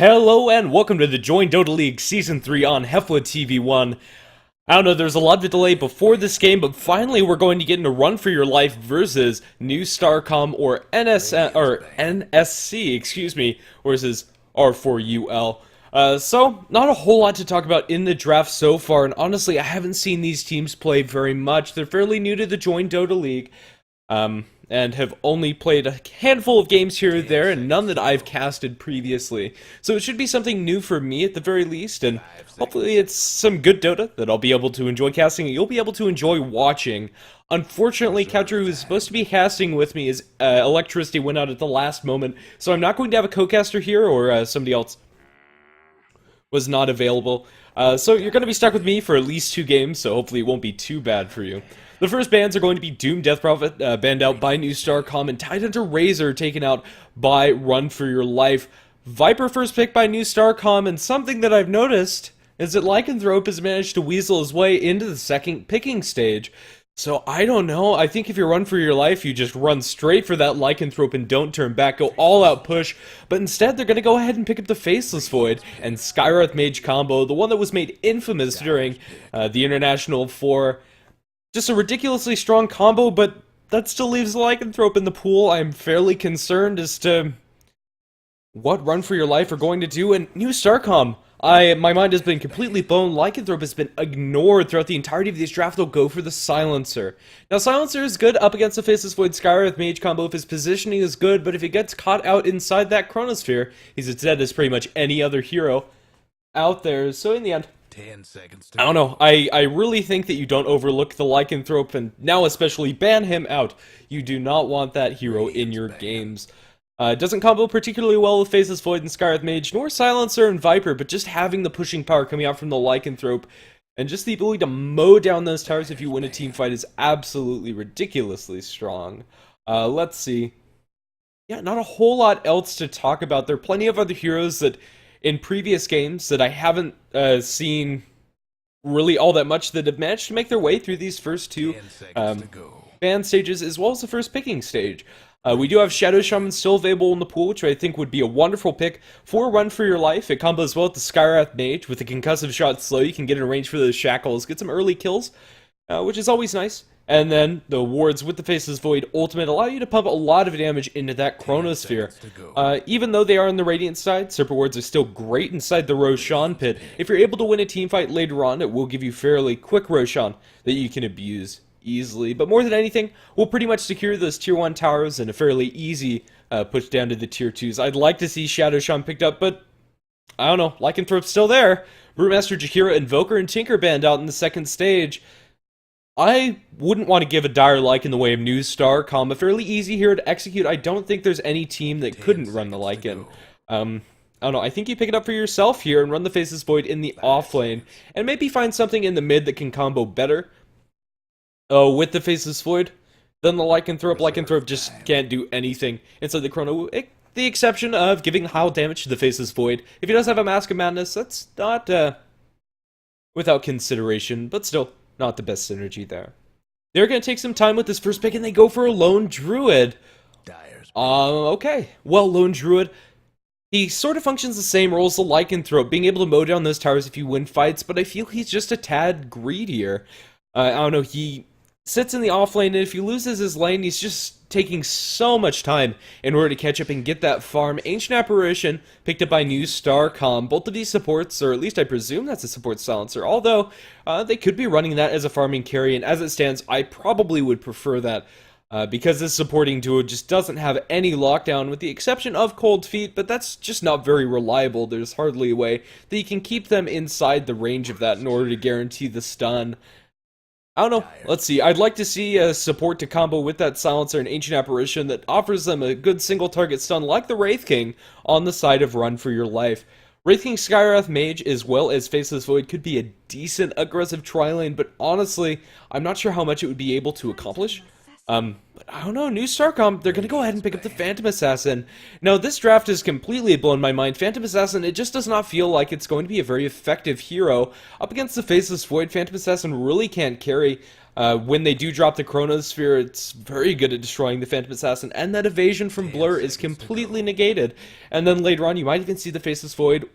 Hello and welcome to the Join Dota League Season 3 on HeflaTV 1. I don't know, there's a lot of a delay before this game, but finally we're going to get into Run for Your Life versus New Starcom or NSC, versus R4UL. So, not a whole lot to talk about in the draft so far, and honestly, I haven't seen these teams play very much. They're fairly new to the Join Dota League, and have only played a handful of games here or there, and none that I've casted previously. So it should be something new for me at the very least, and hopefully it's some good Dota that I'll be able to enjoy casting, and you'll be able to enjoy watching. Unfortunately, Coucher, who is supposed to be casting with me, his electricity went out at the last moment, so I'm not going to have a co-caster here, or somebody else was not available. So you're going to be stuck with me for at least 2 games, so hopefully it won't be too bad for you. The first bans are going to be Doom Death Prophet, banned out by New Starcom, and Tidehunter Razor taken out by Run For Your Life. Viper first pick by New Starcom, and something that I've noticed is that Lycanthrope has managed to weasel his way into the second picking stage. So I don't know, I think if you Run For Your Life, you just run straight for that Lycanthrope and don't turn back, go all out push, but instead they're going to go ahead and pick up the Faceless Void and Skywrath Mage combo, the one that was made infamous during the International for just a ridiculously strong combo, but that still leaves Lycanthrope in the pool. I'm fairly concerned as to what Run For Your Life are going to do, and New Starcom, my mind has been completely blown. Lycanthrope has been ignored throughout the entirety of this draft. They'll go for the Silencer. Now, Silencer is good up against the Faceless Void Skywrath Mage combo if his positioning is good, but if he gets caught out inside that Chronosphere, he's as dead as pretty much any other hero out there. So in the end, 10 seconds I don't know, I really think that you don't overlook the Lycanthrope, and now especially ban him out. You do not want that hero in your games. Doesn't combo particularly well with Faceless Void and Skywrath Mage, nor Silencer and Viper, but just having the pushing power coming out from the Lycanthrope, and just the ability to mow down those towers if you win a team fight is absolutely ridiculously strong. Let's see. Yeah, not a whole lot else to talk about. There are plenty of other heroes that in previous games that I haven't seen really all that much that have managed to make their way through these first 2 ban stages as well as the first picking stage. We do have Shadow Shaman still available in the pool, which I think would be a wonderful pick for Run For Your Life. It combos well with the Skywrath Mage. With the concussive shot slow, you can get in range for those shackles, get some early kills, which is always nice. And then the wards with the Faceless Void Ultimate allow you to pump a lot of damage into that Chronosphere. Even though they are on the Radiant side, Serpent Wards are still great inside the Roshan pit. If you're able to win a team fight later on, it will give you fairly quick Roshan that you can abuse easily. But more than anything, we'll pretty much secure those tier 1 towers in a fairly easy push down to the tier 2s. I'd like to see Shadow Shaman picked up, but I don't know, Lycanthrope's still there. Brewmaster, Jaheira, Invoker, and Tinker banned out in the second stage. I wouldn't want to give a dire like in the way of New Starcom. A fairly easy hero to execute. I don't think there's any team that couldn't run the Lycan. I don't know, I think you pick it up for yourself here and run the Faceless Void in the off lane, and maybe find something in the mid that can combo better with the Faceless Void than the Lycanthrope. Lycanthrope just can't do anything inside the Chrono, the exception of giving high damage to the Faceless Void. If he does have a Mask of Madness, that's not without consideration, but still not the best synergy there. They're going to take some time with this first pick, and they go for a Lone Druid. Okay. Well, Lone Druid, he sort of functions the same role as the Lycanthrope, being able to mow down those towers if you win fights, but I feel he's just a tad greedier. I don't know, he sits in the off lane, and if he loses his lane, he's just taking so much time in order to catch up and get that farm. Ancient Apparition, picked up by New Starcom. Both of these supports, or at least I presume that's a support Silencer, although they could be running that as a farming carry, and as it stands, I probably would prefer that, because this supporting duo just doesn't have any lockdown, with the exception of Cold Feet, but that's just not very reliable. There's hardly a way that you can keep them inside the range of that in order to guarantee the stun. I don't know, let's see, I'd like to see a support to combo with that Silencer and Ancient Apparition that offers them a good single target stun like the Wraith King on the side of Run For Your Life. Wraith King Skywrath Mage as well as Faceless Void could be a decent aggressive tri-lane, but honestly, I'm not sure how much it would be able to accomplish. But I don't know, new Starcom, they're gonna go ahead and pick up the Phantom Assassin. Now, this draft has completely blown my mind. Phantom Assassin, it just does not feel like it's going to be a very effective hero. Up against the Faceless Void, Phantom Assassin really can't carry. When they do drop the Chronosphere, it's very good at destroying the Phantom Assassin, and that evasion from Blur is completely negated. And then later on, you might even see the Faceless Void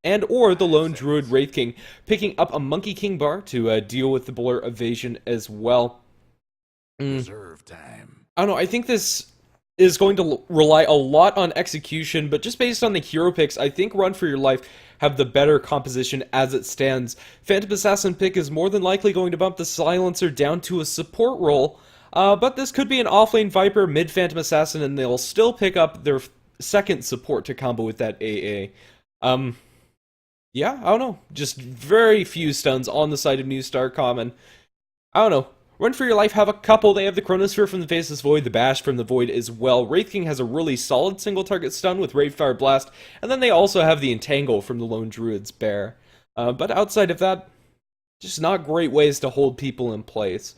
and or the Lone Druid Wraith King picking up a Monkey King bar to deal with the Blur evasion as well. Reserve time. I don't know, I think this is going to rely a lot on execution, but just based on the hero picks, I think Run For Your Life have the better composition as it stands. Phantom Assassin pick is more than likely going to bump the Silencer down to a support role, but this could be an offlane Viper, mid Phantom Assassin, and they'll still pick up their second support to combo with that AA. Yeah, I don't know, just very few stuns on the side of New Starcom, and I don't know. Run For Your Life have a couple. They have the Chronosphere from the Faceless Void, the Bash from the Void as well. Wraith King has a really solid single target stun with Ravefire Blast, and then they also have the Entangle from the Lone Druid's Bear. But outside of that, just not great ways to hold people in place.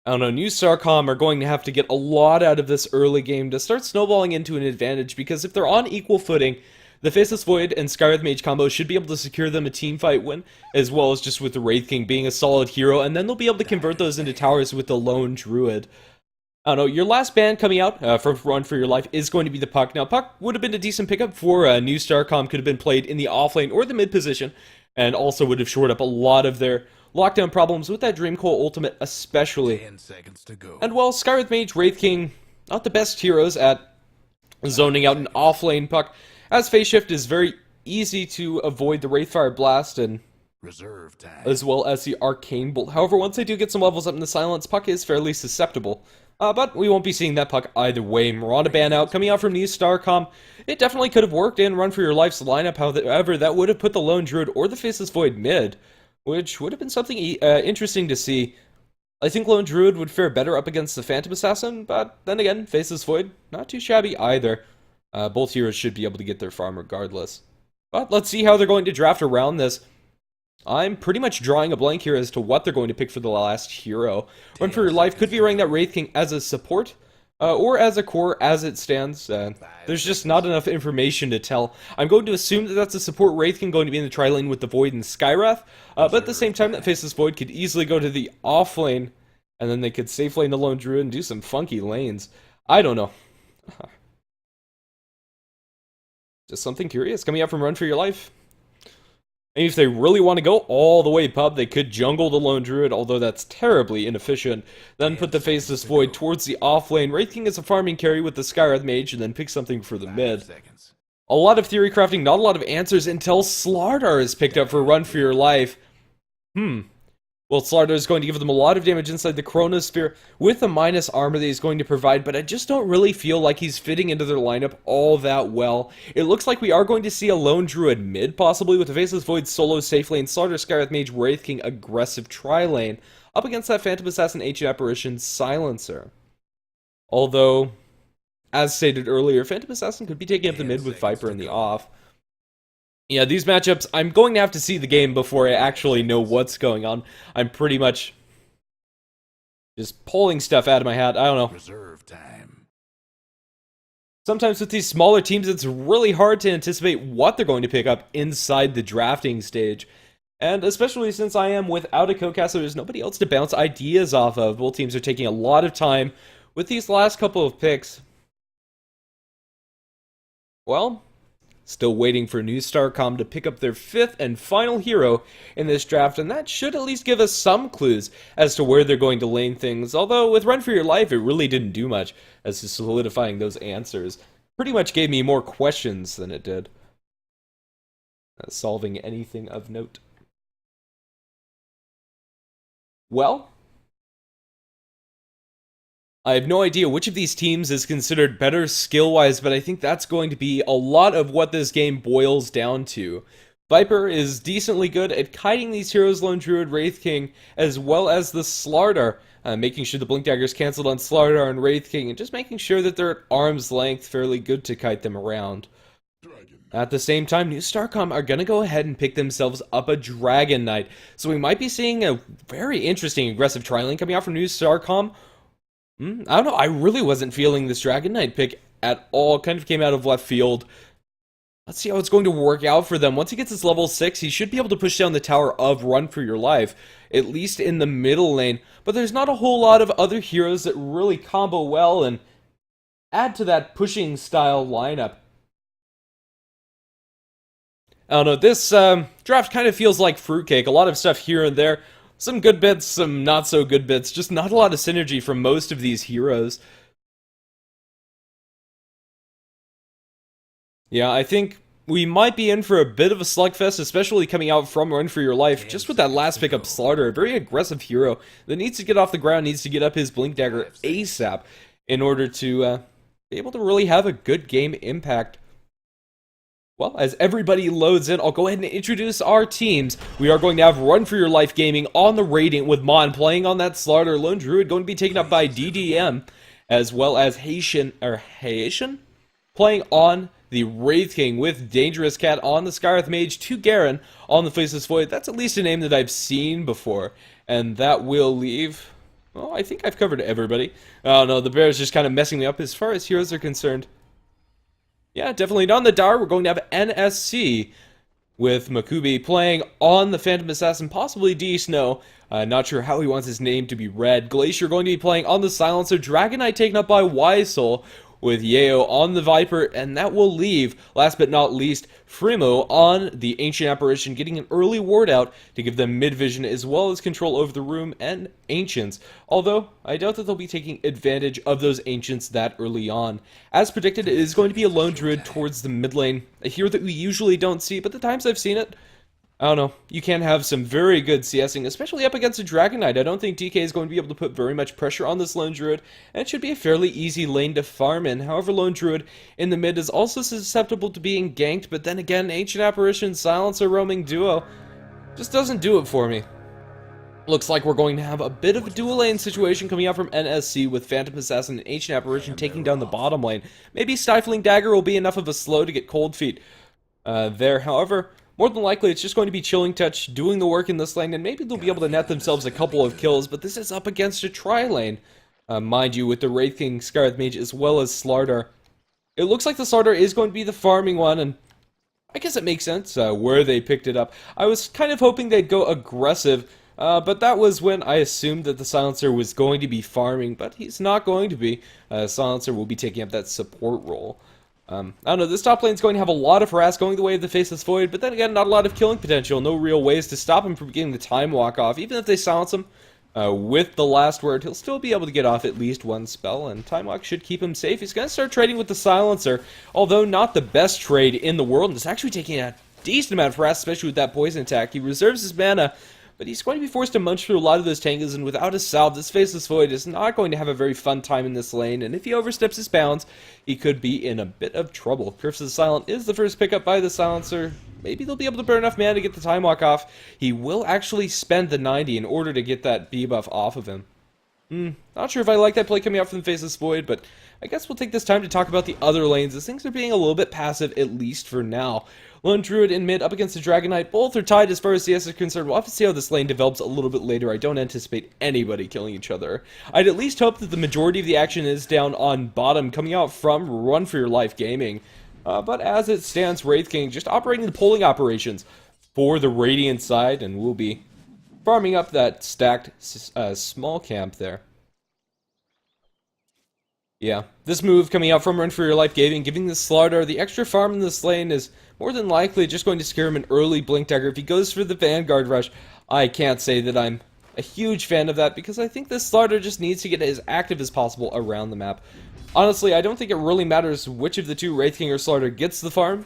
I don't know, New Starcom are going to have to get a lot out of this early game to start snowballing into an advantage, because if they're on equal footing, the Faceless Void and Skywrath Mage combo should be able to secure them a teamfight win, as well as just with the Wraith King being a solid hero, and then they'll be able to convert those into towers with the Lone Druid. I don't know, your last ban coming out from Run For Your Life is going to be the Puck. Now, Puck would have been a decent pickup for New Starcom, could have been played in the offlane or the mid position, and also would have shored up a lot of their lockdown problems with that Dream Coil ultimate especially. 10 seconds to go. And while Skywrath Mage, Wraith King, not the best heroes at zoning out an offlane Puck, as Phase Shift is very easy to avoid the Wraithfire Blast and Reserve time. as well as the Arcane Bolt. However, once they do get some levels up in the Silence, Puck is fairly susceptible. But we won't be seeing that Puck either way. Miranda ban out, coming out from New Starcom. It definitely could have worked in Run For Your Life's lineup, however, that would have put the Lone Druid or the Faceless Void mid, which would have been something interesting to see. I think Lone Druid would fare better up against the Phantom Assassin, but then again, Faceless Void, not too shabby either. Both heroes should be able to get their farm regardless. But let's see how they're going to draft around this. I'm pretty much drawing a blank here as to what they're going to pick for the last hero. Run For Your Life could be running that Wraith King as a support, or as a core as it stands. There's just not enough information to tell. I'm going to assume that that's a support Wraith King going to be in the tri-lane with the Void and Skywrath, but at the same time, that Faceless Void could easily go to the off lane, and then they could safe lane the Lone Druid and do some funky lanes. I don't know. Just something curious coming out from Run For Your Life. And if they really want to go all the way pub, they could jungle the Lone Druid, although that's terribly inefficient. Then put the Faceless Void towards the off lane. Wraith King is a farming carry with the Skywrath Mage, and then pick something for the mid. A lot of theory crafting, not a lot of answers until Slardar is picked up for Run For Your Life. Well, Slardar is going to give them a lot of damage inside the Chronosphere with the minus armor that he's going to provide, but I just don't really feel like he's fitting into their lineup all that well. It looks like we are going to see a Lone Druid mid, possibly, with the Faceless Void solo safe lane, Slardar, Skywrath Mage, Wraith King aggressive tri-lane, up against that Phantom Assassin, Ancient Apparition, Silencer. Although, as stated earlier, Phantom Assassin could be taking up the mid with Viper in the off. Yeah, these matchups, I'm going to have to see the game before I actually know what's going on. I'm pretty much just pulling stuff out of my hat. I don't know. Reserve time. Sometimes with these smaller teams, it's really hard to anticipate what they're going to pick up inside the drafting stage. And especially since I am without a co-caster, there's nobody else to bounce ideas off of. Both teams are taking a lot of time with these last couple of picks. Well, still waiting for New Starcom to pick up their fifth and final hero in this draft, and that should at least give us some clues as to where they're going to lane things. Although with Run For Your Life, it really didn't do much as to solidifying those answers. Pretty much gave me more questions than it did solving anything of note. Well, I have no idea which of these teams is considered better skill-wise, but I think that's going to be a lot of what this game boils down to. Viper is decently good at kiting these heroes, Lone Druid, Wraith King, as well as the Slardar, making sure the Blink Dagger is cancelled on Slardar and Wraith King, and just making sure that they're at arm's length, fairly good to kite them around. Dragon. At the same time, New Starcom are going to go ahead and pick themselves up a Dragon Knight. So we might be seeing a very interesting aggressive tri-lane coming out from New Starcom. I don't know, I really wasn't feeling this Dragon Knight pick at all. Kind of came out of left field. Let's see how it's going to work out for them. Once he gets his level 6, he should be able to push down the tower of Run For Your Life, at least in the middle lane. But there's not a whole lot of other heroes that really combo well and add to that pushing style lineup. I don't know, this draft kind of feels like fruitcake. A lot of stuff here and there. Some good bits, some not so good bits. Just not a lot of synergy from most of these heroes. Yeah, I think we might be in for a bit of a slugfest, especially coming out from Run For Your Life. Just with that last pickup, Slaughter, a very aggressive hero that needs to get off the ground, needs to get up his Blink Dagger ASAP in order to be able to really have a good game impact. Well, as everybody loads in, I'll go ahead and introduce our teams. We are going to have Run For Your Life Gaming on the Radiant with Mon playing on that Slaughter. Lone Druid going to be taken up by DDM, as well as Haitian playing on the Wraith King with Dangerous Cat on the Skywrath Mage to Garen on the Faceless Void. That's at least a name that I've seen before. And that will leave... well, I think I've covered everybody. Oh no, the Bear's just kind of messing me up as far as heroes are concerned. Yeah, definitely not. On the Dar, we're going to have NSC with Makubi playing on the Phantom Assassin, possibly D Snow. Not sure how he wants his name to be read. Glacier going to be playing on the Silencer. Dragon Knight taken up by Ysoul with Yeo on the Viper, and that will leave, last but not least, Frimo on the Ancient Apparition, getting an early ward out to give them mid-vision as well as control over the room and Ancients, although I doubt that they'll be taking advantage of those Ancients that early on. As predicted, it is going to be a Lone Druid towards the mid lane, a hero that we usually don't see, but the times I've seen it, I don't know, you can have some very good CSing, especially up against a Dragon Knight. I don't think DK is going to be able to put very much pressure on this Lone Druid, and it should be a fairly easy lane to farm in. However, Lone Druid in the mid is also susceptible to being ganked, but then again, Ancient Apparition, Silencer roaming duo just doesn't do it for me. Looks like we're going to have a bit of a dual lane situation coming out from NSC with Phantom Assassin and Ancient Apparition taking down the bottom lane. Maybe Stifling Dagger will be enough of a slow to get Cold Feet there. However, more than likely, it's just going to be Chilling Touch doing the work in this lane, and maybe they'll be able to net themselves a couple of kills, but this is up against a tri-lane, mind you, with the Wraith King, Skywrath Mage, as well as Slardar. It looks like the Slardar is going to be the farming one, and I guess it makes sense where they picked it up. I was kind of hoping they'd go aggressive, but that was when I assumed that the Silencer was going to be farming, but he's not going to be. Silencer will be taking up that support role. I don't know, this top lane is going to have a lot of harass going the way of the Faceless Void, but then again, not a lot of killing potential, no real ways to stop him from getting the time walk off. Even if they silence him with the last word, he'll still be able to get off at least one spell, and time walk should keep him safe. He's going to start trading with the Silencer, although not the best trade in the world, and it's actually taking a decent amount of harass, especially with that poison attack. He reserves his mana, but he's going to be forced to munch through a lot of those tangles, and without a salve, this Faceless Void is not going to have a very fun time in this lane, and if he oversteps his bounds, he could be in a bit of trouble. Curse of the Silent is the first pickup by the Silencer. Maybe they'll be able to burn enough mana to get the time walk off. He will actually spend the 90 in order to get that debuff off of him. Not sure if I like that play coming out from the Faceless Void, but I guess we'll take this time to talk about the other lanes, as things are being a little bit passive, at least for now. Lone Druid in mid up against the Dragon Knight. Both are tied as far as CS is concerned. We'll have to see how this lane develops a little bit later. I don't anticipate anybody killing each other. I'd at least hope that the majority of the action is down on bottom, coming out from Run For Your Life Gaming. But as it stands, Wraith King just operating the polling operations for the Radiant side, and we'll be farming up that stacked small camp there. Yeah, this move coming out from Run For Your Life Gaming, giving the Slardar the extra farm in this lane is more than likely just going to scare him an early Blink Dagger. If he goes for the Vanguard Rush, I can't say that I'm a huge fan of that, because I think this Slardar just needs to get as active as possible around the map. Honestly, I don't think it really matters which of the two, Wraith King or Slardar, gets the farm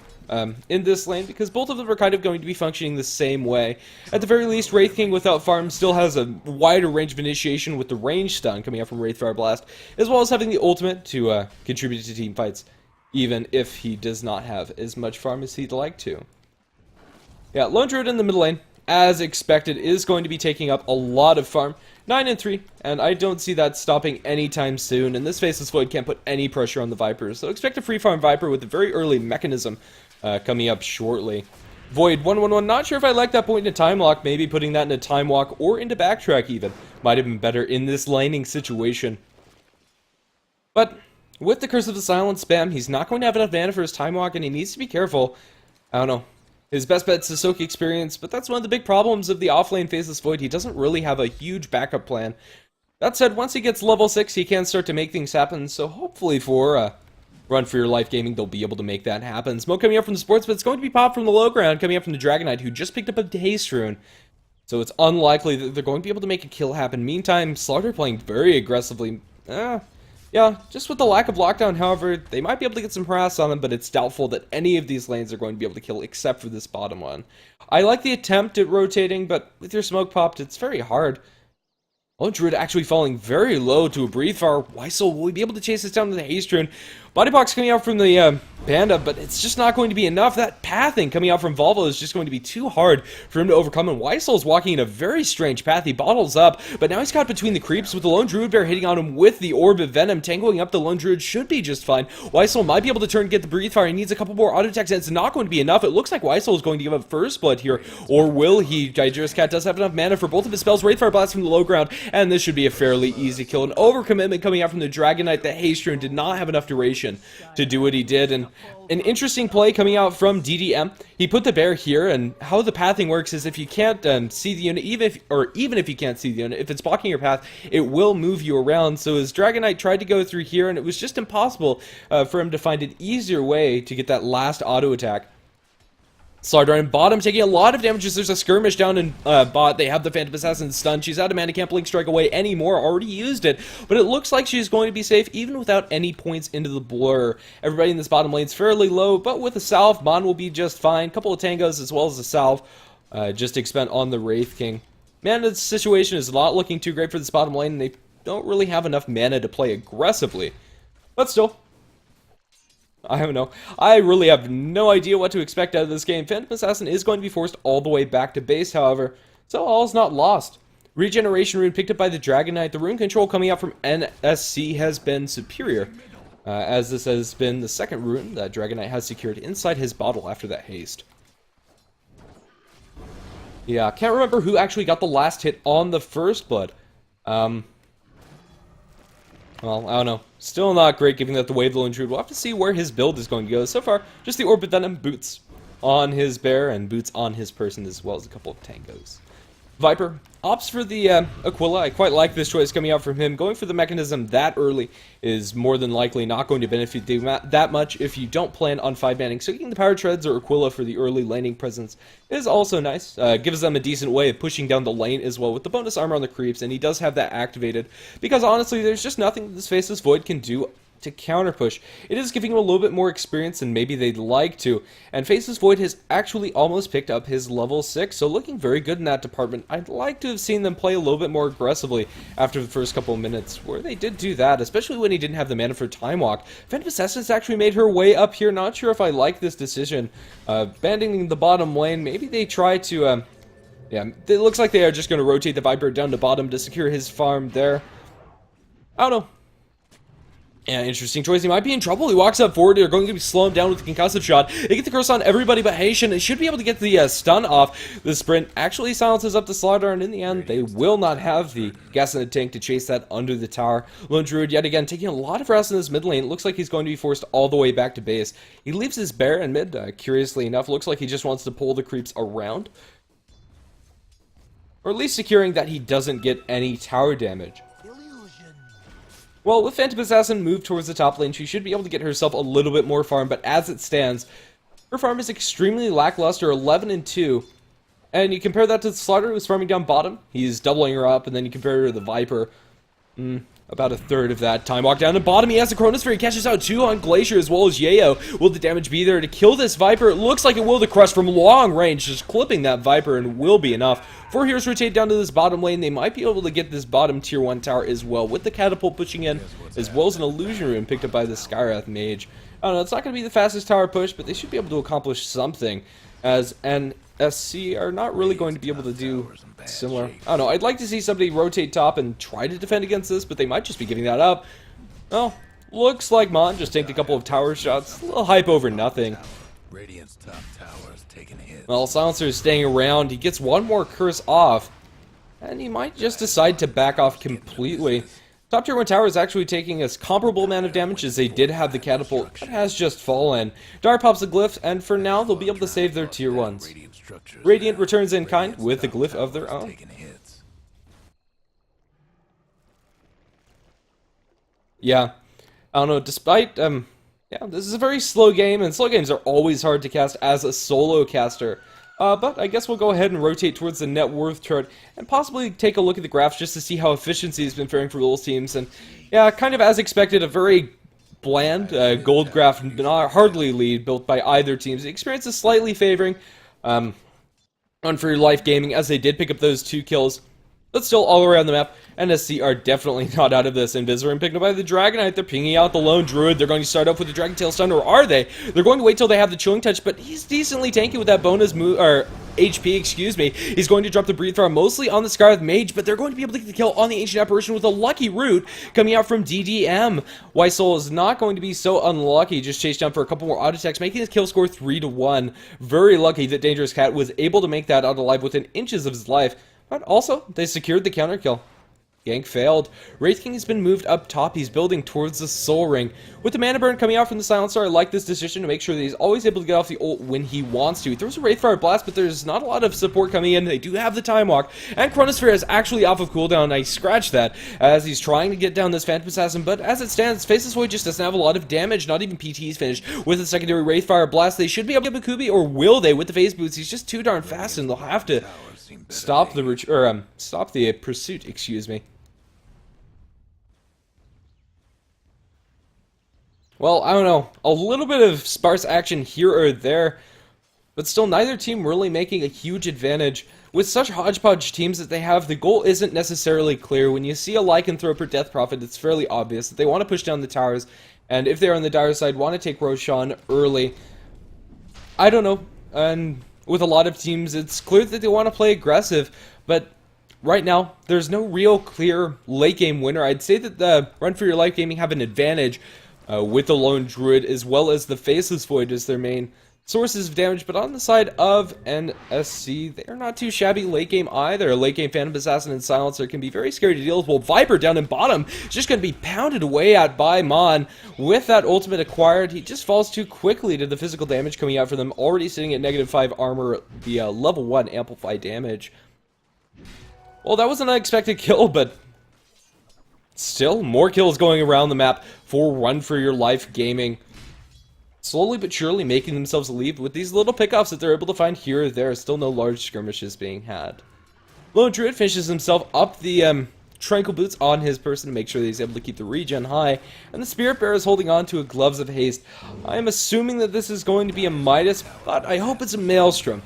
in this lane, because both of them are kind of going to be functioning the same way. At the very least, Wraith King without farm still has a wider range of initiation with the range stun coming out from Wraithfire Blast, as well as having the ultimate to contribute to team fights, even if he does not have as much farm as he'd like to. Yeah, Lone Druid in the middle lane, as expected, is going to be taking up a lot of farm. 9 and 3, and I don't see that stopping anytime soon, and this Faceless Void can't put any pressure on the Viper, so expect a free farm Viper with a very early mechanism coming up shortly. Void 111, not sure if I like that point in time lock, maybe putting that in a time walk or into backtrack even. Might have been better in this laning situation. But with the Curse of the Silent spam, he's not going to have enough mana for his time walk, and he needs to be careful. I don't know. His best bet's the Soak experience, but that's one of the big problems of the offlane Faceless Void. He doesn't really have a huge backup plan. That said, once he gets level 6, he can start to make things happen, so hopefully for Run for Your Life Gaming, they'll be able to make that happen. Smoke coming up from the sports, but it's going to be popped from the low ground, coming up from the Dragonite, who just picked up a Haste Rune. So it's unlikely that they're going to be able to make a kill happen. Meantime, Slaughter playing very aggressively. Yeah, just with the lack of lockdown, however, they might be able to get some harass on them, but it's doubtful that any of these lanes are going to be able to kill except for this bottom one. I like the attempt at rotating, but with your smoke popped, it's very hard. Lone Druid actually falling very low to a Breathe Fire. Weisel, will we be able to chase this down to the Haste Rune? Body Box coming out from the Panda, but it's just not going to be enough. That pathing coming out from Volvo is just going to be too hard for him to overcome, and Weisel is walking in a very strange path. He bottles up, but now he's got between the creeps with the Lone Druid Bear hitting on him with the Orb of Venom. Tangoing up the Lone Druid should be just fine. Weisel might be able to turn and get the Breathe Fire. He needs a couple more auto attacks, and it's not going to be enough. It looks like Weisel is going to give up First Blood here, or will he? Digerous Cat does have enough mana for both of his spells. Wraithfire Blast from the low ground, and this should be a fairly easy kill. An overcommitment coming out from the Dragonite. The Haste Rune did not have enough duration to do what he did, and an interesting play coming out from DDM. He put the bear here, and how the pathing works is if you can't see the unit, even if you can't see the unit, if it's blocking your path, it will move you around. So his Dragonite tried to go through here, and it was just impossible for him to find an easier way to get that last auto attack. Slardar in bottom taking a lot of damages. There's a skirmish down in bot. They have the Phantom Assassin stunned. She's out of mana, can't blink strike away anymore. Already used it, but it looks like she's going to be safe even without any points into the blur. Everybody in this bottom lane's fairly low, but with a salve, Mon will be just fine. Couple of tangos as well as a salve just expend on the Wraith King. Mana's situation is not looking too great for this bottom lane, and they don't really have enough mana to play aggressively. But still, I don't know. I really have no idea what to expect out of this game. Phantom Assassin is going to be forced all the way back to base, however, so all's not lost. Regeneration Rune picked up by the Dragonite. The rune control coming out from NSC has been superior, as this has been the second rune that Dragonite has secured inside his bottle after that haste. Yeah, can't remember who actually got the last hit on the First Blood. Well, I don't know. Still not great given that the Wave Lone Druid. We'll have to see where his build is going to go. So far, just the Orb of Venom, boots on his bear, and boots on his person, as well as a couple of tangos. Viper opts for the Aquila. I quite like this choice coming out from him. Going for the mechanism that early is more than likely not going to benefit you that much if you don't plan on 5-banning. So getting the Power Treads or Aquila for the early laning presence is also nice. Gives them a decent way of pushing down the lane as well with the bonus armor on the creeps, and he does have that activated because honestly there's just nothing that this Faceless Void can do to counter push. It is giving him a little bit more experience than maybe they'd like to, and Faceless Void has actually almost picked up his level 6, so looking very good in that department. I'd like to have seen them play a little bit more aggressively after the first couple of minutes, where they did do that, especially when he didn't have the mana for Time Walk. Phantom Assassin's actually made her way up here. Not sure if I like this decision. Abandoning the bottom lane, maybe they try to, yeah, it looks like they are just going to rotate the Viper down to bottom to secure his farm there. I don't know. Yeah, interesting choice. He might be in trouble. He walks up forward. They're going to slow him down with the concussive shot. They get the curse on everybody but Haitian. They should be able to get the stun off. The sprint actually silences up the Slardar, and in the end, they will not have the gas in the tank to chase that under the tower. Lone Druid, yet again, taking a lot of rest in this mid lane. It looks like he's going to be forced all the way back to base. He leaves his bear in mid, curiously enough. Looks like he just wants to pull the creeps around. Or at least securing that he doesn't get any tower damage. Well, with Phantom Assassin moved towards the top lane, she should be able to get herself a little bit more farm, but as it stands, her farm is extremely lackluster, 11-2. And you compare that to the Slaughter, who's farming down bottom. He's doubling her up, and then you compare her to the Viper. About a third of that. Time Walk down to bottom. He has the Chronosphere. He catches out 2 on Glacier as well as Yayo. Will the damage be there to kill this Viper? It looks like it will. The Crush from long range, just clipping that Viper, and will be enough. 4 heroes rotate down to this bottom lane. They might be able to get this bottom tier 1 tower as well, with the Catapult pushing in, as well as an Illusion Rune picked up by the Skywrath Mage. I don't know, it's not going to be the fastest tower push, but they should be able to accomplish something, as NSC are not really going to be able to do similar. I don't know, I'd like to see somebody rotate top and try to defend against this, but they might just be giving that up. Well, looks like Mon just tanked a couple of tower shots. A little hype over nothing. Radiant's top tower is taking hits. Well, Silencer is staying around. He gets one more curse off, and he might just decide to back off completely. Top tier 1 tower is actually taking a comparable amount of damage as they did have the catapult, but has just fallen. Dar pops the glyph, and for now they'll be able to save their tier 1s. Radiant returns in kind with a glyph of their own. Yeah, I don't know, despite, yeah, this is a very slow game, and slow games are always hard to cast as a solo caster. But I guess we'll go ahead and rotate towards the net worth chart and possibly take a look at the graphs just to see how efficiency has been faring for both teams. And yeah, kind of as expected, a very bland gold graph, not hardly lead built by either team. The experience is slightly favoring On For Your Life Gaming as they did pick up those 2 kills. But still, all around the map, NSC are definitely not out of this. Invisor picked up by the Dragonite. They're pinging out the lone Druid. They're going to start off with the Dragon Tail stun, or are they? They're going to wait till they have the Chilling Touch, but he's decently tanky with that bonus move, or HP, excuse me. He's going to drop the Breathe Fire mostly on the Scarlet Mage, but they're going to be able to get the kill on the Ancient Apparition with a lucky root coming out from DDM. Weissel is not going to be so unlucky, just chased down for a couple more auto attacks, making his kill score 3-1. Very lucky that Dangerous Cat was able to make that out alive within inches of his life. But also, they secured the counter kill. Gank failed. Wraith King has been moved up top. He's building towards the Soul Ring. With the mana burn coming out from the Silencer, I like this decision to make sure that he's always able to get off the ult when he wants to. He throws a Wraithfire Blast, but there's not a lot of support coming in. They do have the Time Walk, and Chronosphere is actually off of cooldown. I scratched that as he's trying to get down this Phantom Assassin, but as it stands, Faceless Void just doesn't have a lot of damage. Not even PT's finished with a secondary Wraithfire Blast. They should be able to get Makubi, or will they, with the Phase Boots? He's just too darn fast, and they'll have to stop the pursuit, excuse me. Well, I don't know, a little bit of sparse action here or there, but still neither team really making a huge advantage. With such hodgepodge teams that they have, the goal isn't necessarily clear. When you see a Lycanthrope or Death Prophet, it's fairly obvious that they want to push down the towers, and if they're on the dire side, want to take Roshan early. I don't know, and with a lot of teams, it's clear that they want to play aggressive, but right now, there's no real clear late game winner. I'd say that the Run For Your Life Gaming have an advantage with the Lone Druid, as well as the Faceless Void as their main sources of damage, but on the side of NSC, they're not too shabby late game either. Late game Phantom Assassin and Silencer can be very scary to deal with, while Viper down in bottom is just going to be pounded away at by Mon. With that ultimate acquired, he just falls too quickly to the physical damage coming out for them, already sitting at -5 armor, the level 1 amplify damage. Well, that was an unexpected kill, but still, more kills going around the map for Run For Your Life Gaming. Slowly but surely making themselves a lead with these little pickoffs that they're able to find here or there. Still no large skirmishes being had. Lone Druid finishes himself up the Tranquil Boots on his person to make sure that he's able to keep the regen high. And the Spirit Bearer is holding on to a Gloves of Haste. I'm assuming that this is going to be a Midas, but I hope it's a Maelstrom.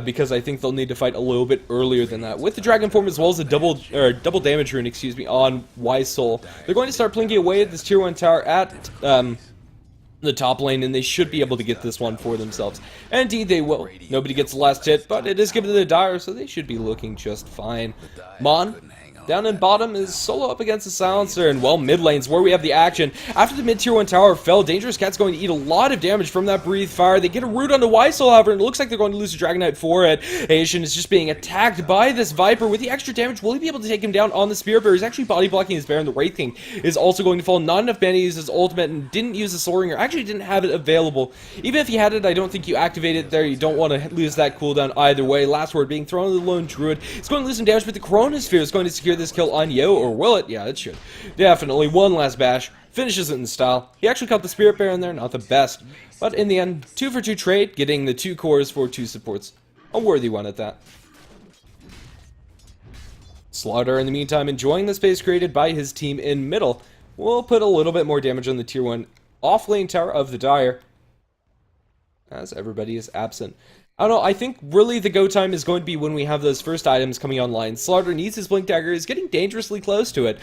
Because I think they'll need to fight a little bit earlier than that. With the Dragon Form as well as the double damage rune, excuse me, on Weissel, they're going to start plinking away at this tier 1 tower at the top lane, and they should be able to get this one for themselves. And indeed they will. Nobody gets the last hit, but it is given to the Dire, so they should be looking just fine. Mon, down in bottom, is solo up against the Silencer, and well, mid lane's where we have the action. After the mid tier 1 tower fell, Dangerous Cat's going to eat a lot of damage from that Breathe Fire. They get a root onto Weissel, however, and it looks like they're going to lose the Dragonite for it. Asian is just being attacked by this Viper. With the extra damage, will he be able to take him down on the Spirit Bearer? He's actually body blocking his Bear, and the Wraith King is also going to fall. Not enough mana to use his ultimate, and didn't use the Soul Ringer. Actually didn't have it available. Even if he had it, I don't think you activate it there. You don't want to lose that cooldown either way. Last word being thrown to the Lone Druid. It's going to lose some damage, but the Chronosphere is going to secure this kill on Yo. Or will it? Yeah, it should. Definitely. One last bash. Finishes it in style. He actually caught the Spirit Bear in there. Not the best. But in the end, 2 for 2 trade. Getting the 2 cores for 2 supports. A worthy one at that. Slaughter, in the meantime, enjoying the space created by his team in middle. Will put a little bit more damage on the tier 1 off-lane tower of the Dire, as everybody is absent. I don't know, I think really the go time is going to be when we have those first items coming online. Slaughter needs his Blink Dagger, is getting dangerously close to it.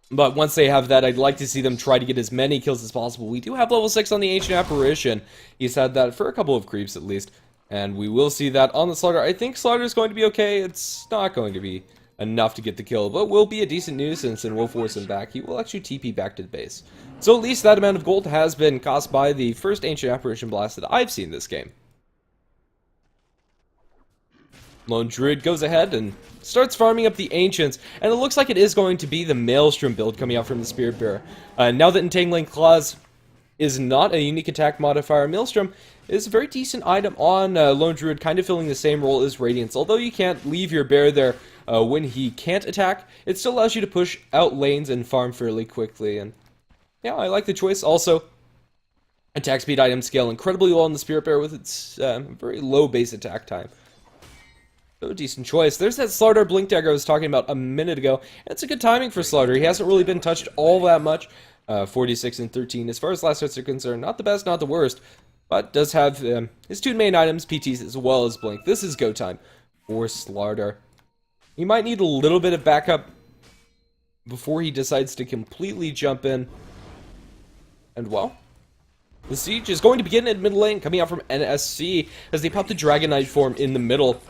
But once they have that, I'd like to see them try to get as many kills as possible. We do have level 6 on the Ancient Apparition. He's had that for a couple of creeps at least. And we will see that on the Slaughter. I think Slaughter is going to be okay. It's not going to be enough to get the kill, but will be a decent nuisance and will force him back. He will actually TP back to the base. So at least that amount of gold has been cost by the first Ancient Apparition Blast that I've seen this game. Lone Druid goes ahead and starts farming up the Ancients, and it looks like it is going to be the Maelstrom build coming out from the Spirit Bearer. Now that Entangling Claws is not a unique attack modifier, Maelstrom is a very decent item on Lone Druid, kind of filling the same role as Radiance. Although you can't leave your bear there when he can't attack, it still allows you to push out lanes and farm fairly quickly, and yeah, I like the choice. Also, attack speed items scale incredibly well in the Spirit Bearer with its very low base attack time. So, decent choice. There's that Slardar Blink Dagger I was talking about a minute ago, and it's a good timing for Slardar. He hasn't really been touched all that much. 46 and 13. As far as last hits are concerned, not the best, not the worst, but does have his two main items, PTs, as well as Blink. This is go time for Slardar. He might need a little bit of backup before he decides to completely jump in. And, well, the siege is going to begin at mid lane, coming out from NSC, as they pop the Dragon Knight form in the middle.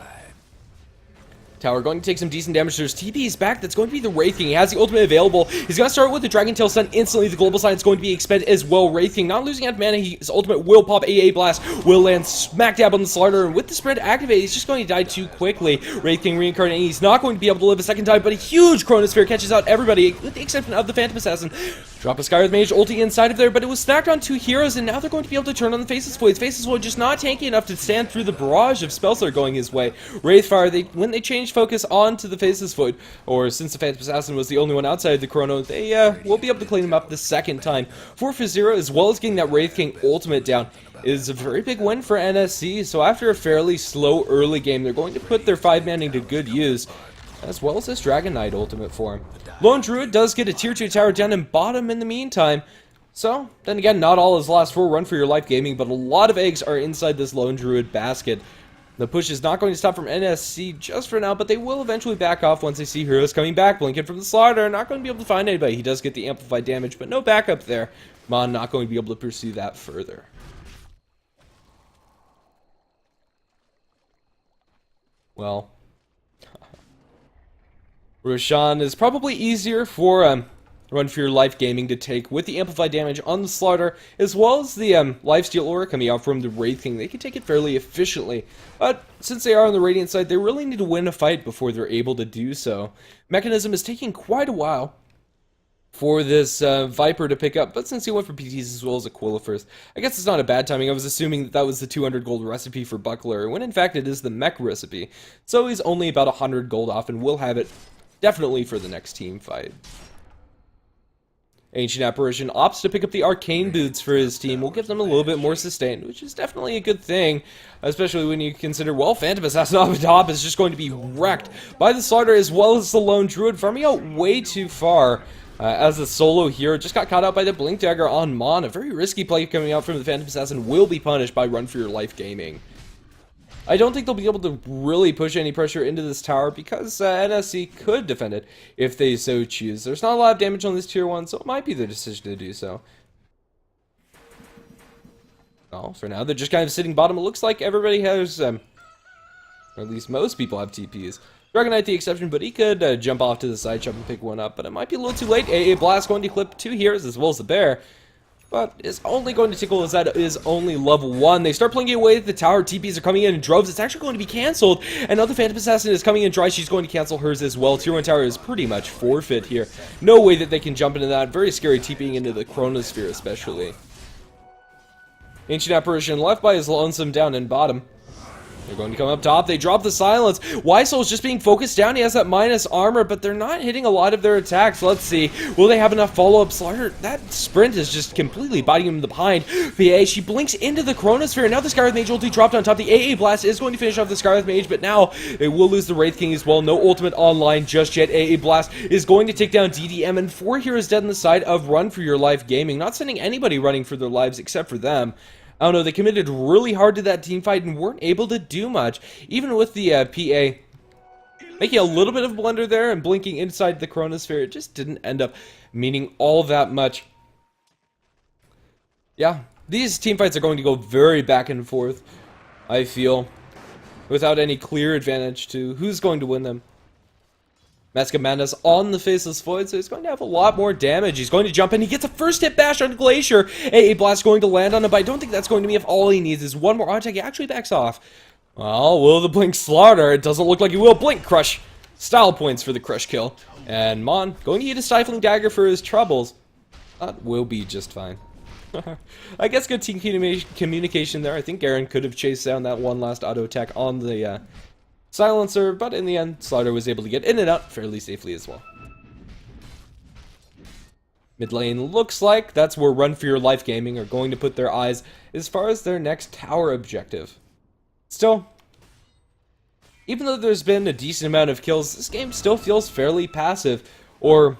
Tower going to take some decent damage. There's TP's back. That's going to be the Wraith King. He has the ultimate available. He's going to start with the Dragon Tail Stun instantly. The Global Sign is going to be expended as well. Wraith King not losing out mana. His ultimate will pop. AA Blast will land smack dab on the Slardar. And with the spread activated, he's just going to die too quickly. Wraith King reincarnating. He's not going to be able to live a second time, but a huge Chronosphere catches out everybody, with the exception of the Phantom Assassin. Drop a Skywrath Mage ulti inside of there, but it was stacked on two heroes, and now they're going to be able to turn on the Faceless Void. Faceless Void just not tanky enough to stand through the barrage of spells that are going his way. Wraithfire, when they change focus onto the Faceless Void, or since the Phantom Assassin was the only one outside the Chrono, they will be able to clean him up the second time. 4 for 0, as well as getting that Wraith King ultimate down, is a very big win for NSC. So after a fairly slow early game, they're going to put their 5-manning to good use, as well as this Dragon Knight ultimate form. Lone Druid does get a tier 2 tower down in bottom in the meantime. So, then again, not all is lost for Run for Your Life Gaming, but a lot of eggs are inside this Lone Druid basket. The push is not going to stop from NSC just for now, but they will eventually back off once they see heroes coming back. Blinking from the Slardar, not going to be able to find anybody. He does get the amplified damage, but no backup there. Mon not going to be able to pursue that further. Well, Roshan is probably easier for Run for Your Life Gaming to take with the amplified damage on the Slardar, as well as the Lifesteal Aura coming out from the Wraith King. They can take it fairly efficiently, but since they are on the Radiant side, they really need to win a fight before they're able to do so. Mechanism is taking quite a while for this Viper to pick up, but since he went for PTs as well as Aquila first, I guess it's not a bad timing. I was assuming that was the 200 gold recipe for Buckler, when in fact it is the mech recipe. So he's only about 100 gold off and will have it definitely for the next team fight. Ancient Apparition opts to pick up the Arcane Boots for his team. Will give them a little bit more sustain, which is definitely a good thing, especially when you consider, well, Phantom Assassin off the top is just going to be wrecked by the Slardar as well as the Lone Druid, farming out way too far. As the solo hero just got caught out by the Blink Dagger on Mon. A very risky play coming out from the Phantom Assassin will be punished by Run for Your Life Gaming. I don't think they'll be able to really push any pressure into this tower because NSC could defend it if they so choose. There's not a lot of damage on this tier 1, so it might be their decision to do so. Well, for now, they're just kind of sitting bottom. It looks like everybody has, or at least most people have TPs. Dragon Knight the exception, but he could jump off to the side jump and pick one up, but it might be a little too late. AA Blast going to clip 2 heroes as well as the bear, but is only going to tickle as that is only level 1. They start playing away at the tower. TPs are coming in droves. It's actually going to be cancelled, and now the Phantom Assassin is coming in dry. She's going to cancel hers as well. Tier 1 tower is pretty much forfeit here. No way that they can jump into that. Very scary TPing into the Chronosphere especially. Ancient Apparition left by his lonesome down in bottom. They're going to come up top. They drop the silence. Ysol's just being focused down. He has that minus armor, but they're not hitting a lot of their attacks. Let's see. Will they have enough follow-up? Slardar, that sprint is just completely biting him in the behind. VA, she blinks into the Chronosphere. Now the Skywrath Mage ulti dropped on top. The AA Blast is going to finish off the Skywrath Mage, but now they will lose the Wraith King as well. No ultimate online just yet. AA Blast is going to take down DDM, and 4 heroes dead on the side of Run for Your Life Gaming. Not sending anybody running for their lives except for them. I don't know, they committed really hard to that team fight and weren't able to do much. Even with the PA making a little bit of a blunder there and blinking inside the Chronosphere, it just didn't end up meaning all that much. Yeah, these team fights are going to go very back and forth, I feel, without any clear advantage to who's going to win them. Mask of Madness on the Faceless Void, so he's going to have a lot more damage. He's going to jump in. He gets a first hit bash on Glacier. AA Blast going to land on him, but I don't think that's going to be if all he needs is one more auto attack. He actually backs off. Well, will the Blink slaughter? It doesn't look like he will. Blink Crush. Style points for the Crush kill. And Mon going to use a Stifling Dagger for his troubles. That will be just fine. I guess good team communication there. I think Garen could have chased down that one last auto attack on the Silencer, but in the end, Slaughter was able to get in and out fairly safely as well. Mid lane looks like that's where Run For Your Life Gaming are going to put their eyes as far as their next tower objective. Still, even though there's been a decent amount of kills, this game still feels fairly passive, or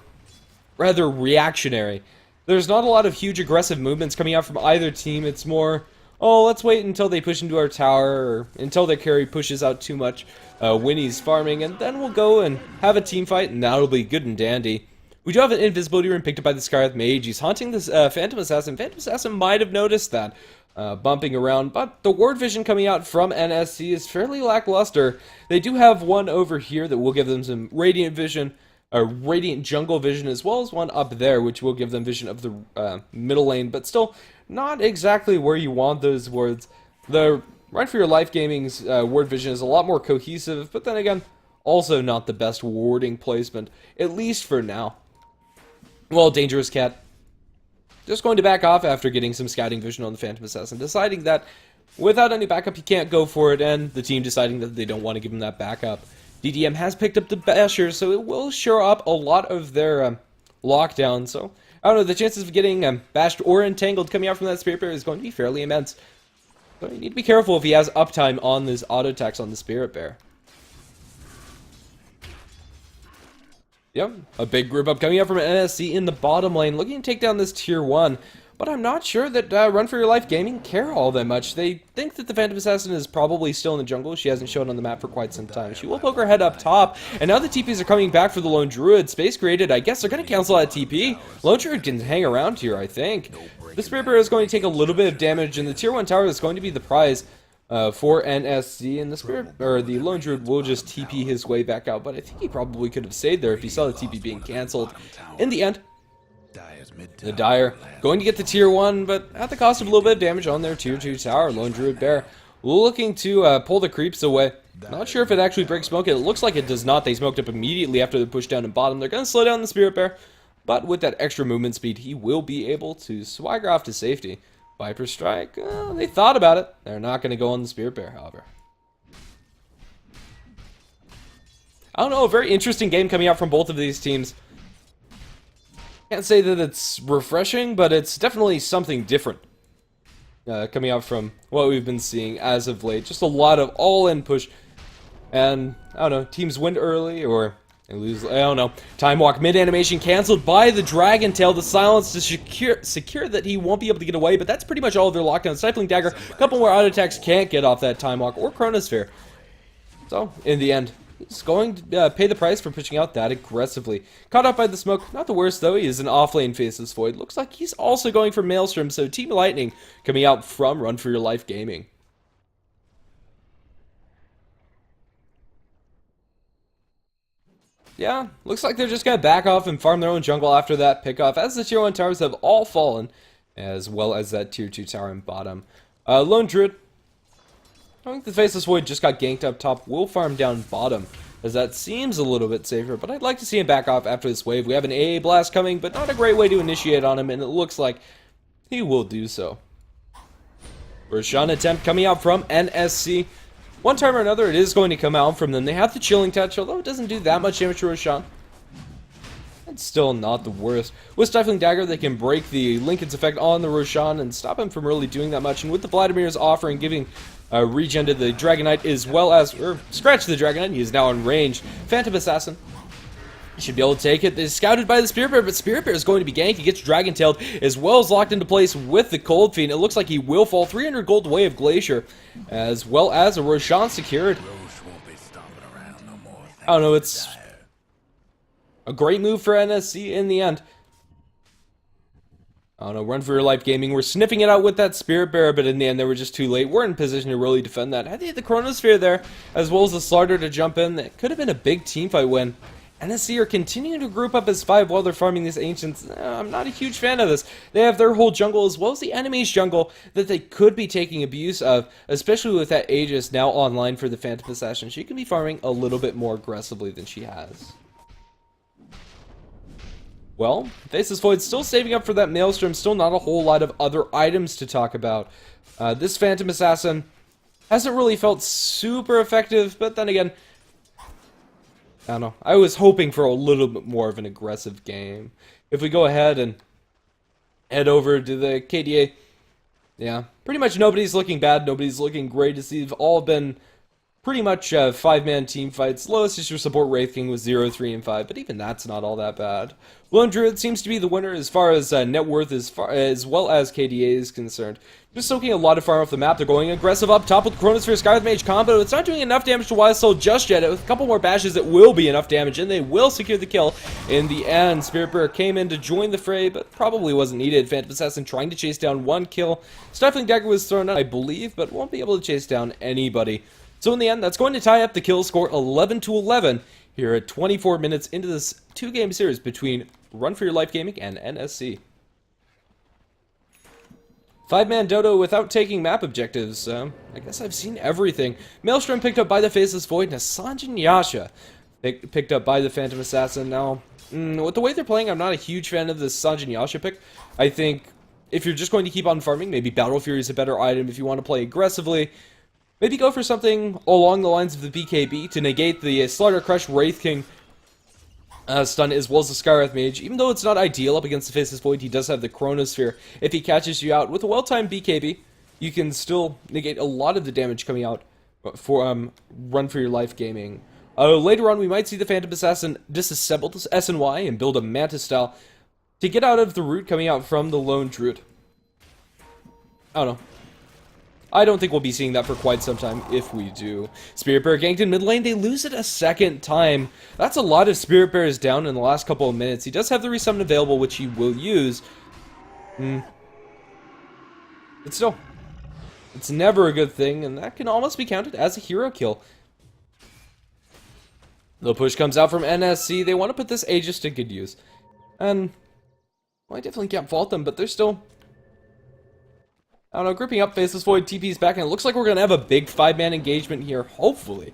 rather reactionary. There's not a lot of huge aggressive movements coming out from either team. It's more, oh, let's wait until they push into our tower, or until their carry pushes out too much. Winnie's farming, and then we'll go and have a team fight, and that'll be good and dandy. We do have an invisibility rune picked up by the Scarlet Mage. He's hunting this Phantom Assassin. Phantom Assassin might have noticed that, bumping around, but the ward vision coming out from NSC is fairly lackluster. They do have one over here that will give them some Radiant Vision, Radiant Jungle Vision, as well as one up there, which will give them vision of the middle lane, but still not exactly where you want those wards. The Run For Your Life Gaming's ward vision is a lot more cohesive, but then again, also not the best warding placement, at least for now. Well, Dangerous Cat just going to back off after getting some scouting vision on the Phantom Assassin, deciding that without any backup he can't go for it, and the team deciding that they don't want to give him that backup. DDM has picked up the Basher, so it will shore up a lot of their lockdown, so I don't know, the chances of getting bashed or entangled coming out from that Spirit Bear is going to be fairly immense. So you need to be careful if he has uptime on this auto attacks on the Spirit Bear. Yep, a big group up coming up from NSC in the bottom lane, looking to take down this tier 1. But I'm not sure that Run For Your Life Gaming care all that much. They think that the Phantom Assassin is probably still in the jungle. She hasn't shown on the map for quite some time. She will poke her head up top, and now the TPs are coming back for the Lone Druid. Space created, I guess they're going to cancel that TP. Lone Druid can hang around here, I think. The Spirit Bear is going to take a little bit of damage, and the tier 1 tower is going to be the prize for NSC, and the Lone Druid will just TP his way back out, but I think he probably could have stayed there if he saw the TP being cancelled. In the end, the Dire going to get the tier 1, but at the cost of a little bit of damage on their tier 2 tower. Lone Druid Bear looking to pull the creeps away. Not sure if it actually breaks smoke. It looks like it does not. They smoked up immediately after the push down in bottom. They're going to slow down the Spirit Bear, but with that extra movement speed, he will be able to swagger off to safety. Viper Strike, they thought about it. They're not going to go on the Spirit Bear, however. I don't know, a very interesting game coming out from both of these teams. Can't say that it's refreshing, but it's definitely something different coming out from what we've been seeing as of late. Just a lot of all-in push, and I don't know, teams win early or they lose. I don't know. Time Walk mid-animation canceled by the Dragon Tail. The silence to secure that he won't be able to get away, but that's pretty much all of their lockdown. Stifling Dagger, a couple more auto attacks can't get off that Time Walk or Chronosphere. So, in the end, he's going to pay the price for pushing out that aggressively. Caught up by the smoke, not the worst though. He is an off-lane Faceless Void. Looks like he's also going for Maelstrom, so Team Lightning coming out from Run For Your Life Gaming. Yeah, looks like they're just going to back off and farm their own jungle after that pickoff, as the tier 1 towers have all fallen, as well as that tier 2 tower in bottom. Lone Druid, I think the Faceless Void just got ganked up top, will farm down bottom, as that seems a little bit safer, but I'd like to see him back off after this wave. We have an AA Blast coming, but not a great way to initiate on him, and it looks like he will do so. Roshan attempt coming out from NSC. One time or another, it is going to come out from them. They have the Chilling Touch, although it doesn't do that much damage to Roshan. It's still not the worst. With Stifling Dagger, they can break the Lincoln's effect on the Roshan and stop him from really doing that much. And with the Vladimir's offering, giving regen to the Dragon Knight as well as, scratch the Dragon Knight, he is now in range. Phantom Assassin should be able to take it. They're scouted by the Spirit Bear, but Spirit Bear is going to be ganked. He gets Dragon Tailed as well as locked into place with the Cold Fiend. It looks like he will fall. 300 gold away of Glacier, as well as a Roshan secured. I don't know, it's a great move for NSC in the end. I don't know, Run For Your Life Gaming, we're sniffing it out with that Spirit Bear, but in the end they were just too late. We're in position to really defend that. Had they hit the Chronosphere there, as well as the Slaughter to jump in, that could have been a big teamfight win. NSC are continuing to group up as 5 while they're farming these ancients. I'm not a huge fan of this. They have their whole jungle as well as the enemy's jungle that they could be taking abuse of, especially with that Aegis now online for the Phantom Assassin. She can be farming a little bit more aggressively than she has. Well, Faceless Void still saving up for that Maelstrom, still not a whole lot of other items to talk about. This Phantom Assassin hasn't really felt super effective, but then again, I don't know. I was hoping for a little bit more of an aggressive game. If we go ahead and head over to the KDA, yeah, pretty much nobody's looking bad, nobody's looking great. They've all been pretty much 5-man team fights. Lowest is your support Wraith King with 0, 3, and 5, but even that's not all that bad. Lone Druid seems to be the winner as far as net worth as well as KDA is concerned. Just soaking a lot of farm off the map. They're going aggressive up top with the Chronosphere Scarlet Mage combo. It's not doing enough damage to Wild Soul just yet. With a couple more bashes, it will be enough damage, and they will secure the kill. In the end, Spirit Bearer came in to join the fray, but probably wasn't needed. Phantom Assassin trying to chase down 1 kill. Stifling Dagger was thrown out, I believe, but won't be able to chase down anybody. So in the end, that's going to tie up the kill score 11-11 here at 24 minutes into this 2-game series between Run For Your Life Gaming and NSC. 5-man Dota without taking map objectives. I guess I've seen everything. Maelstrom picked up by the Faceless Void, and Sanjin Yasha picked up by the Phantom Assassin. Now, with the way they're playing, I'm not a huge fan of this Sanjin Yasha pick. I think if you're just going to keep on farming, maybe Battle Fury is a better item if you want to play aggressively. Maybe go for something along the lines of the BKB to negate the Slaughter Crush Wraith King stun as well as the Skywrath Mage. Even though it's not ideal up against the Faceless Void, he does have the Chronosphere. If he catches you out with a well-timed BKB, you can still negate a lot of the damage coming out for Run For Your Life Gaming. Later on, we might see the Phantom Assassin disassemble this SNY and build a Mantis style to get out of the root coming out from the Lone Druid. I don't know. I don't think we'll be seeing that for quite some time, if we do. Spirit Bear ganked in mid lane, they lose it a second time. That's a lot of Spirit Bears down in the last couple of minutes. He does have the resummon available, which he will use. But still, it's never a good thing, and that can almost be counted as a hero kill. The push comes out from NSC. They want to put this Aegis to good use. And, well, I definitely can't fault them, but they're still, I don't know, gripping up. Faceless Void TP's back, and it looks like we're going to have a big 5-man engagement here, hopefully.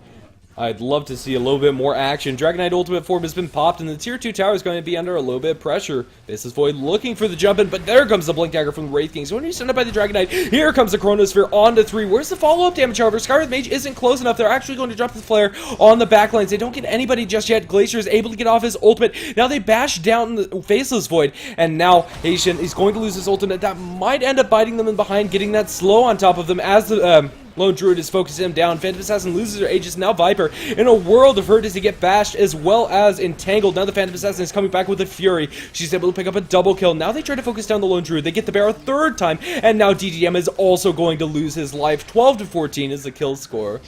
I'd love to see a little bit more action. Dragonite ultimate form has been popped, and the tier 2 tower is going to be under a little bit of pressure. Faceless Void looking for the jump in, but there comes the Blink Dagger from the Wraith King. So when you send up by the Dragonite, here comes the Chronosphere on to 3. Where's the follow-up damage, however? Skywrath Mage isn't close enough. They're actually going to drop the flare on the backlines. They don't get anybody just yet. Glacier is able to get off his ultimate. Now they bash down the Faceless Void, and now Haitian is going to lose his ultimate. That might end up biting them in behind, getting that slow on top of them as the Lone Druid is focusing him down. Phantom Assassin loses her Aegis. Now Viper in a world of hurt as he get bashed as well as entangled. Now the Phantom Assassin is coming back with a Fury. She's able to pick up a double kill. Now they try to focus down the Lone Druid. They get the bear a third time, and now DDM is also going to lose his life. 12-14 is the kill score.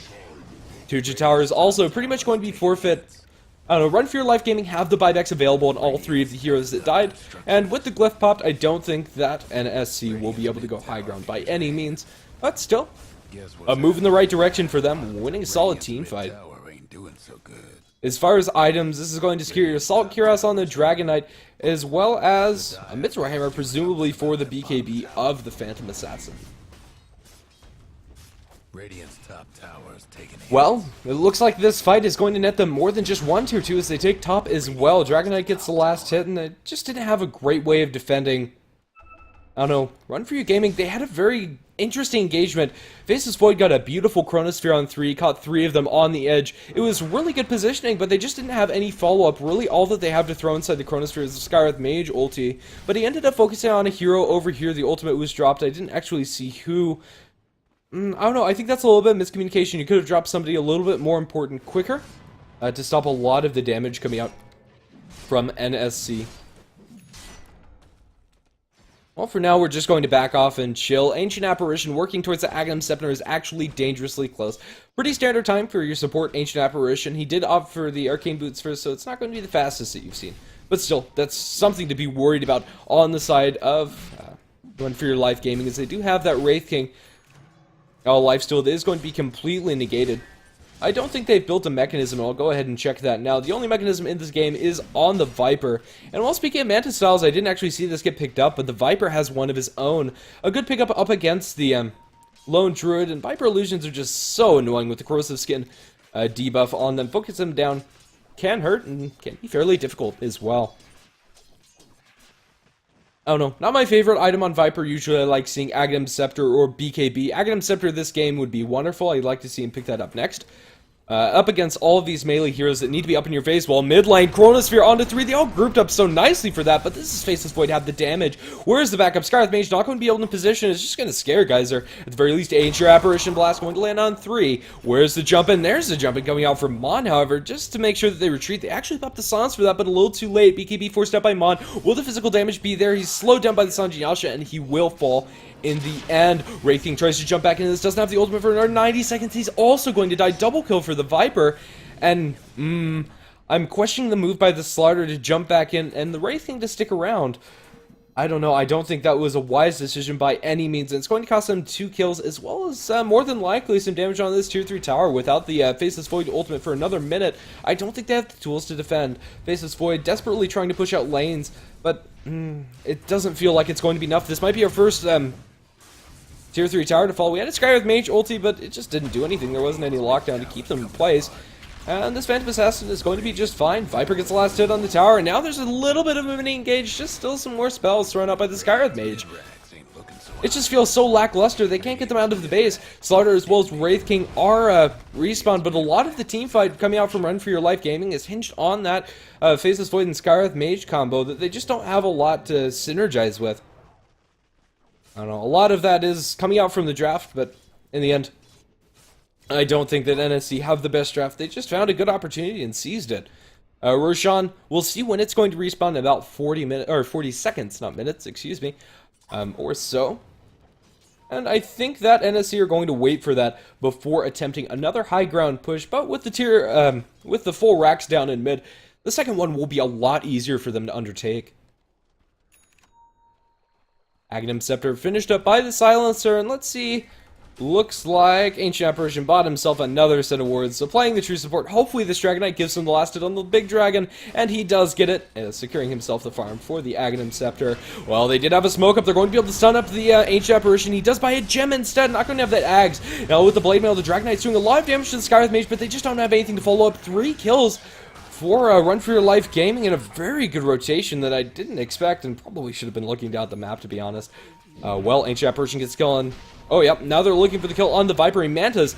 Tuja Tower is also pretty much going to be forfeit. I don't know, Run For Your Life Gaming have the buybacks available on all 3 of the heroes that died, and with the glyph popped, I don't think that NSC will be able to go high ground by any means, but still, a move in the right direction for them, winning a solid team fight. As far as items, this is going to secure your Assault Cuirass on the Dragonite, as well as a Mithril Hammer, presumably for the BKB of the Phantom Assassin. Radiant's top tower is taking hit. Well, it looks like this fight is going to net them more than just 1 tier 2 as they take top as well. Dragonite gets the last hit, and they just didn't have a great way of defending. I don't know, Run For Your Gaming, they had a very interesting engagement. Faceless Void got a beautiful Chronosphere on 3, caught 3 of them on the edge. It was really good positioning, but they just didn't have any follow-up. Really, all that they have to throw inside the Chronosphere is the Skywrath Mage ulti, but he ended up focusing on a hero over here. The ultimate was dropped. I didn't actually see who. I don't know, I think that's a little bit of miscommunication. You could have dropped somebody a little bit more important quicker to stop a lot of the damage coming out from NSC. Well, for now, we're just going to back off and chill. Ancient Apparition working towards the Aghanim Stepner is actually dangerously close. Pretty standard time for your support, Ancient Apparition. He did opt for the Arcane Boots first, so it's not going to be the fastest that you've seen. But still, that's something to be worried about on the side of Run For Your Life Gaming, as they do have that Wraith King. Lifesteal is going to be completely negated. I don't think they've built a mechanism, and I'll go ahead and check that now. The only mechanism in this game is on the Viper. And while speaking of Manta styles, I didn't actually see this get picked up, but the Viper has one of his own. A good pickup up against the Lone Druid, and Viper illusions are just so annoying with the corrosive skin debuff on them. Focus them down can hurt and can be fairly difficult as well. I don't know, not my favorite item on Viper. Usually I like seeing Aghanim Scepter or BKB. Aghanim Scepter this game would be wonderful. I'd like to see him pick that up next. Up against all of these melee heroes that need to be up in your face, while mid lane, Chronosphere onto 3, they all grouped up so nicely for that, but this is Faceless Void have the damage. Where's the backup? Scarlet Mage not going to be able to position, it's just going to scare guys there. At the very least, Ancient Apparition Blast going to land on 3. Where's the jump in? There's the jump in coming out from Mon, however, just to make sure that they retreat. They actually popped the silence for that, but a little too late. BKB forced out by Mon. Will the physical damage be there? He's slowed down by the Sanjin Yasha, and he will fall. In the end, Wraith King tries to jump back into this, doesn't have the ultimate for another 90 seconds. He's also going to die. Double kill for the Viper. And, I'm questioning the move by the Slaughter to jump back in and the Wraith King to stick around. I don't know. I don't think that was a wise decision by any means. And it's going to cost them 2 kills as well as more than likely some damage on this tier 3 tower without the Faceless Void ultimate for another minute. I don't think they have the tools to defend. Faceless Void desperately trying to push out lanes, but it doesn't feel like it's going to be enough. This might be our first tier 3 tower to fall. We had a Skywrath Mage ulti, but it just didn't do anything. There wasn't any lockdown to keep them in place. And this Phantom Assassin is going to be just fine. Viper gets the last hit on the tower, and now there's a little bit of a mini engage. Just still some more spells thrown out by the Skywrath Mage. It just feels so lackluster. They can't get them out of the base. Slaughter as well as Wraith King are respawned, but a lot of the team fight coming out from Run For Your Life Gaming is hinged on that Faceless Void and Skywrath Mage combo that they just don't have a lot to synergize with. I don't know, a lot of that is coming out from the draft, but in the end, I don't think that NSC have the best draft. They just found a good opportunity and seized it. Roshan, we'll see when it's going to respawn in about 40 seconds, not minutes, excuse me, or so. And I think that NSC are going to wait for that before attempting another high ground push, but with the with the full racks down in mid, the second one will be a lot easier for them to undertake. Aghanim Scepter finished up by the Silencer, and let's see, looks like Ancient Apparition bought himself another set of wards, so playing the true support, hopefully this Dragon Knight gives him the last hit on the big dragon, and he does get it, securing himself the farm for the Aghanim Scepter. Well, they did have a smoke up, they're going to be able to stun up the Ancient Apparition. He does buy a gem instead, not going to have that Ags. Now with the Blade Mail, the Dragon Knight's doing a lot of damage to the Skywrath Mage, but they just don't have anything to follow up. 3 kills for Run For Your Life Gaming in a very good rotation that I didn't expect and probably should have been looking down at the map, to be honest. Well, Ancient Apparition gets kill on... Oh, yep, now they're looking for the kill on the Viper and Mantas.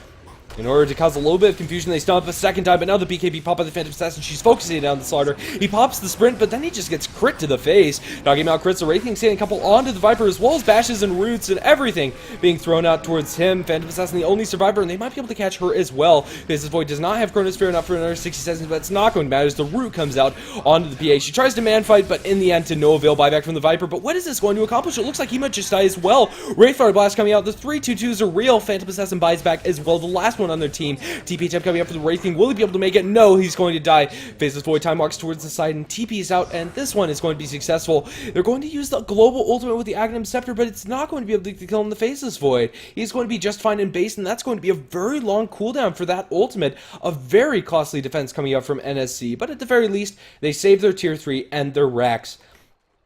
In order to cause a little bit of confusion, they stun up a second time, but now the BKB pop by the Phantom Assassin. She's focusing down the Slaughter. He pops the sprint, but then he just gets crit to the face. Knocking him out crits, the Wraith King sending a couple onto the Viper, as well as bashes and roots and everything being thrown out towards him. Phantom Assassin, the only survivor, and they might be able to catch her as well. Faceless Void does not have Chronosphere enough for another 60 seconds, but it's not going to matter as the root comes out onto the PA. She tries to man fight, but in the end, to no avail. Buyback from the Viper, but what is this going to accomplish? It looks like he might just die as well. Wraithfire Blast coming out, the 3-2-2s are real. Phantom Assassin buys back as well, the last one on their team. TP attempt coming up for the Wraith King. Will he be able to make it? No, he's going to die. Faceless Void time walks towards the side and TP's out, and this one is going to be successful. They're going to use the global ultimate with the Aghanim Scepter, but it's not going to be able to kill him the Faceless Void. He's going to be just fine in base, and that's going to be a very long cooldown for that ultimate. A very costly defense coming up from NSC, but at the very least, they save their tier 3 and their racks.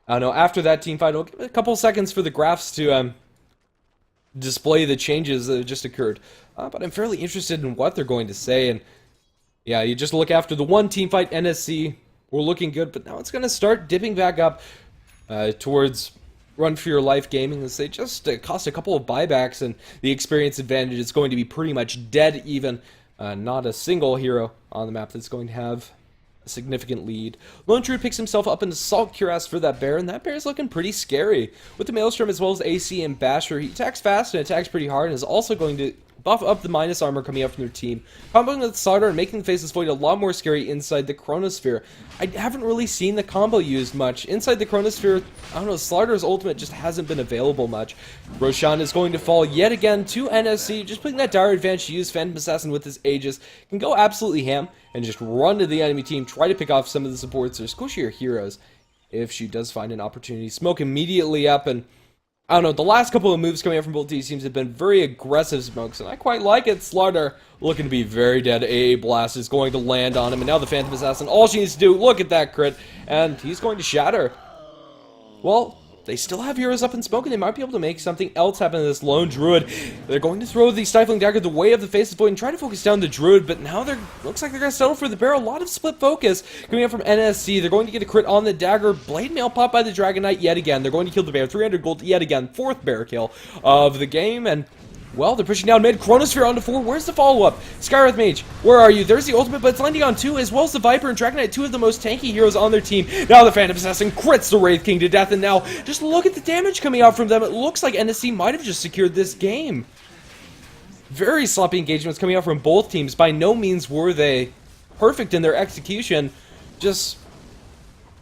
I don't know, after that team fight, I'll give it a couple seconds for the graphs to display the changes that have just occurred. But I'm fairly interested in what they're going to say, and yeah, you just look after the one team fight, NSC, we're looking good, but now it's going to start dipping back up towards Run For Your Life Gaming, as they just cost a couple of buybacks, and the experience advantage is going to be pretty much dead even. Not a single hero on the map that's going to have a significant lead. Lone Druid picks himself up into Salt Cuirass for that bear, and that bear is looking pretty scary. With the Maelstrom as well as AC and Basher, he attacks fast and attacks pretty hard, and is also going to buff up the minus armor coming up from their team, comboing with Slaughter and making the Faceless Void a lot more scary inside the Chronosphere. I haven't really seen the combo used much. Inside the Chronosphere, I don't know, Slaughter's ultimate just hasn't been available much. Roshan is going to fall yet again to NSC, just putting that dire advantage to use Phantom Assassin with his Aegis. Can go absolutely ham and just run to the enemy team, try to pick off some of the supports or squishier heroes if she does find an opportunity. Smoke immediately up, and I don't know, the last couple of moves coming out from both these teams have been very aggressive smokes, and I quite like it. Slaughter looking to be very dead. AA Blast is going to land on him, and now the Phantom Assassin, all she needs to do, look at that crit, and he's going to shatter. Well, they still have heroes up in smoke, and they might be able to make something else happen to this lone druid. They're going to throw the Stifling Dagger the way of the Faceless Void and try to focus down the druid, but now looks like they're going to settle for the barrel. A lot of split focus coming up from NSC. They're going to get a crit on the dagger. Blade Mail popped by the Dragon Knight yet again. They're going to kill the bear. 300 gold yet again. 4th bear kill of the game, and well, they're pushing down mid. Chronosphere onto 4. Where's the follow-up? Skywrath Mage, where are you? There's the ultimate, but it's landing on 2, as well as the Viper and Dragon Knight, 2 of the most tanky heroes on their team. Now the Phantom Assassin crits the Wraith King to death, and now just look at the damage coming out from them. It looks like NSC might have just secured this game. Very sloppy engagements coming out from both teams. By no means were they perfect in their execution. Just,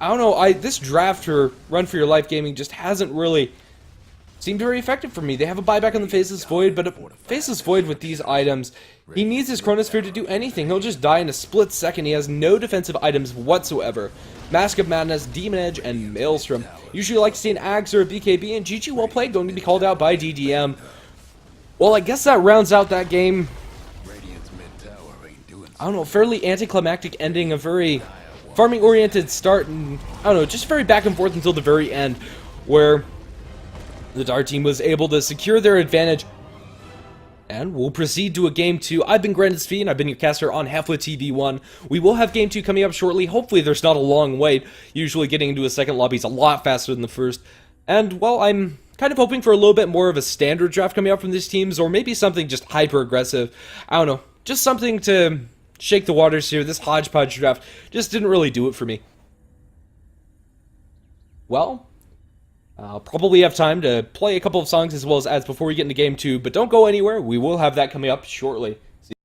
I don't know, this draft for Run For Your Life Gaming just hasn't really seemed very effective for me. They have a buyback on the Faceless Void, but a Faceless Void with these items, he needs his Chronosphere to do anything. He'll just die in a split second. He has no defensive items whatsoever. Mask of Madness, Demon Edge, and Maelstrom. Usually like to see an Axe or a BKB, and GG well played, going to be called out by DDM. Well, I guess that rounds out that game. I don't know, fairly anticlimactic ending, a very farming-oriented start, and I don't know, just very back and forth until the very end, where the Dart team was able to secure their advantage, and we'll proceed to a Game 2. I've been Grandis and I've been your caster on HeflaTV 1. We will have Game 2 coming up shortly. Hopefully there's not a long wait. Usually getting into a second lobby is a lot faster than the first. And, well, I'm kind of hoping for a little bit more of a standard draft coming up from these teams, or maybe something just hyper-aggressive. I don't know, just something to shake the waters here. This hodgepodge draft just didn't really do it for me. Well, I'll probably have time to play a couple of songs as well as ads before we get into Game 2, but don't go anywhere. We will have that coming up shortly.